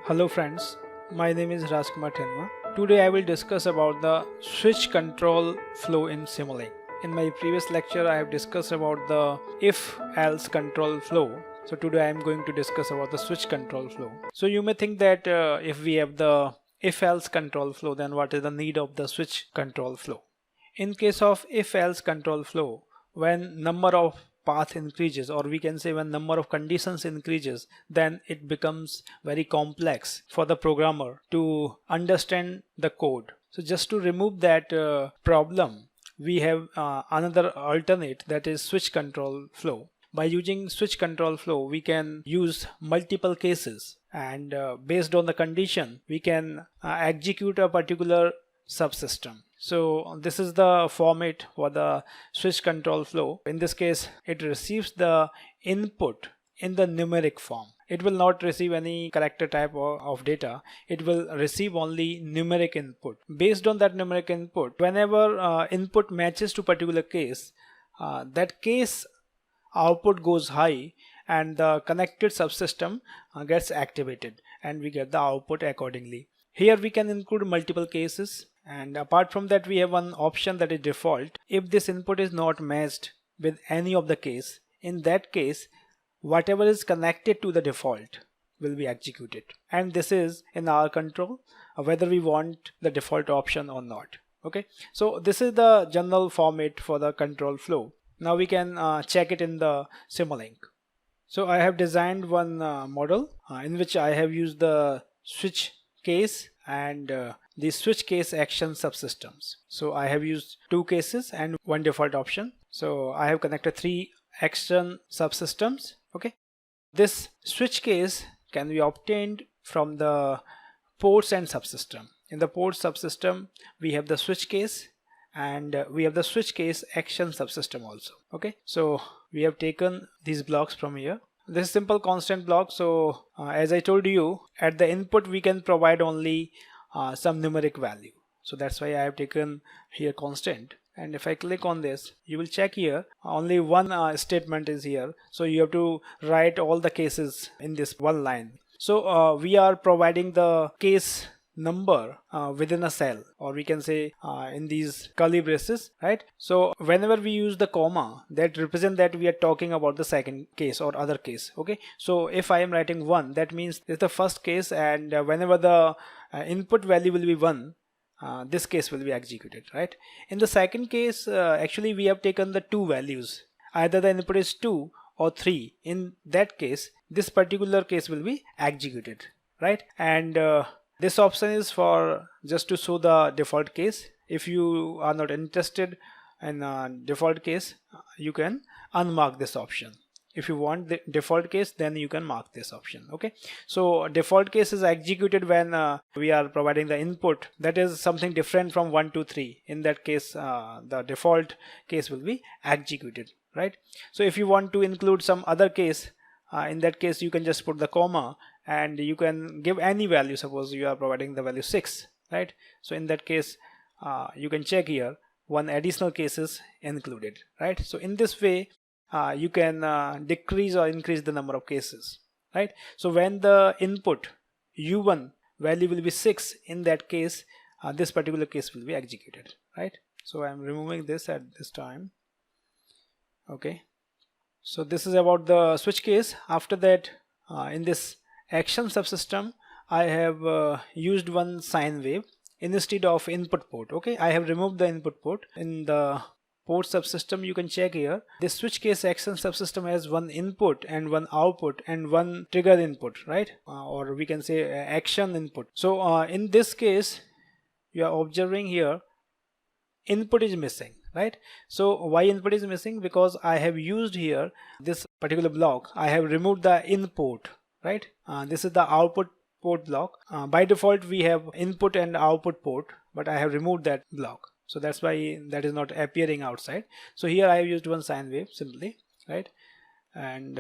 Hello friends, my name is Rajkumar Tenma. Today I will discuss about the switch control flow in Simulink. In my previous lecture I have discussed about the if-else control flow. So today I am going to discuss about the switch control flow. So you may think that if we have the if-else control flow, then what is the need of the switch control flow? In case of if-else control flow, when number of path increases, or we can say when number of conditions increases, then it becomes very complex for the programmer to understand the code. So just to remove that problem, we have another alternate, that is switch control flow. By using switch control flow, we can use multiple cases, and based on the condition we can execute a particular subsystem. So this is the format for the switch control flow. In this case, it receives the input in the numeric form. It will not receive any character type of data. It will receive only numeric input. Based on that numeric input, whenever input matches to particular case, that case output goes high and the connected subsystem gets activated, and we get the output accordingly. Here we can include multiple cases, and apart from that we have one option, that is default. If this input is not matched with any of the case, in that case whatever is connected to the default will be executed, and this is in our control whether we want the default option or not. Okay, so this is the general format for the control flow. Now we can check it in the Simulink. So I have designed one model in which I have used the switch case and the switch case action subsystems. So I have used two cases and one default option. So I have connected three action subsystems. Okay, this switch case can be obtained from the ports and subsystem. In the port subsystem we have the switch case, and we have the switch case action subsystem also. Okay, so we have taken these blocks from here. This is simple constant block. So as I told you, at the input we can provide only some numeric value, so that's why I have taken here constant. And if I click on this, you will check here only one statement is here, so you have to write all the cases in this one line. So we are providing the case number within a cell, or we can say in these curly braces, right? So whenever we use the comma, that represent that we are talking about the second case or other case. Okay, so if I am writing 1, that means it's the first case, and whenever the input value will be 1, this case will be executed, right? In the second case, actually we have taken the two values, either the input is 2 or 3. In that case, this particular case will be executed, right? And this option is for just to show the default case. If you are not interested in default case, you can unmark this option. If you want the default case, then you can mark this option. Okay, so default case is executed when we are providing the input that is something different from 1 to 3. In that case, the default case will be executed, right? So if you want to include some other case, in that case you can just put the comma and you can give any value. Suppose you are providing the value 6, right? So in that case you can check here one additional case is included, right? So in this way you can decrease or increase the number of cases, right? So when the input u1 value will be 6, in that case this particular case will be executed, right? So I am removing this at this time. Okay, so this is about the switch case. After that, in this action subsystem, I have used one sine wave instead of input port. Okay, I have removed the input port. In the port subsystem, you can check here, this switch case action subsystem has one input and one output and one trigger input, right? Or we can say action input. So in this case, you are observing here input is missing, right? So why input is missing? Because I have used here this particular block, I have removed the input, right? This is the output port block. By default we have input and output port, but I have removed that block, so that's why that is not appearing outside. So here I have used one sine wave simply, right? And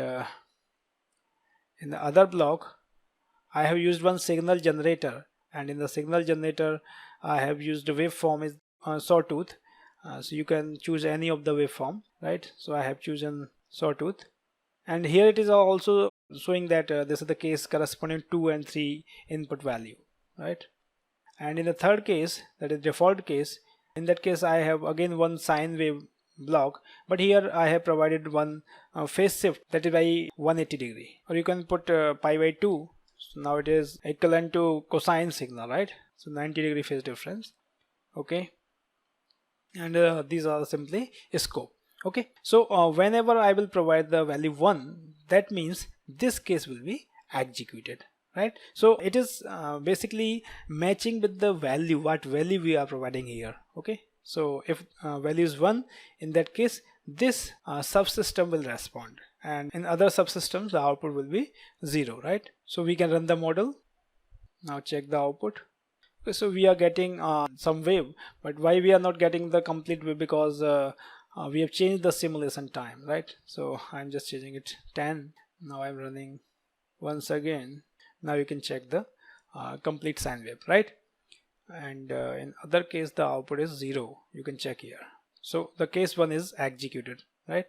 in the other block I have used one signal generator, and in the signal generator I have used a waveform is sawtooth. So you can choose any of the waveform, right? So I have chosen sawtooth, and here it is also showing that this is the case corresponding 2 and 3 input value, right? And in the third case, that is default case, in that case I have again one sine wave block, but here I have provided one phase shift, that is by 180 degree, or you can put pi by 2. So now it is equivalent to cosine signal, right? So 90 degree phase difference. Okay, and these are simply scope. Okay, so whenever I will provide the value 1, that means this case will be executed, right? So it is basically matching with the value, what value we are providing here. Okay, so if value is 1, in that case this subsystem will respond, and in other subsystems the output will be 0, right? So we can run the model. Now check the output. Okay, so we are getting some wave, but why we are not getting the complete wave? Because we have changed the simulation time, right? So I'm just changing it 10. Now I'm running once again. Now you can check the complete sine wave, right? And in other case the output is 0. You can check here. So the case 1 is executed, right?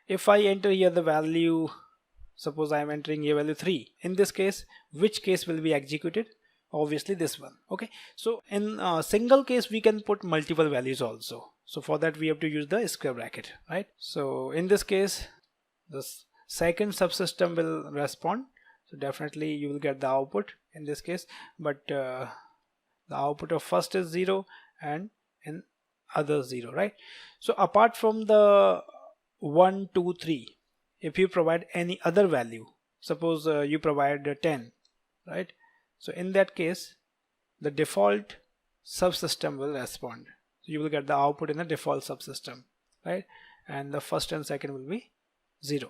If I enter here the value, suppose I am entering here value 3, in this case which case will be executed? Obviously this one. Okay, so in a single case we can put multiple values also. So for that we have to use the square bracket, right? So in this case the second subsystem will respond, so definitely you will get the output in this case, but the output of first is 0 and in other 0, right? So apart from the 1, 2, 3, if you provide any other value, suppose you provide 10, right? So in that case the default subsystem will respond. So you will get the output in the default subsystem, right? And the first and second will be 0.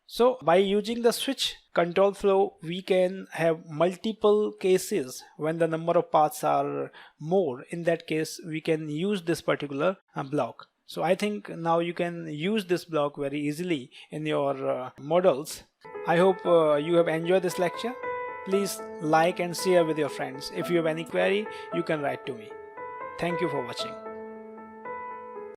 So by using the switch control flow, we can have multiple cases when the number of paths are more. In that case we can use this particular block. So I think now you can use this block very easily in your models. I hope you have enjoyed this lecture. Please like and share with your friends. If you have any query, you can write to me. Thank you for watching.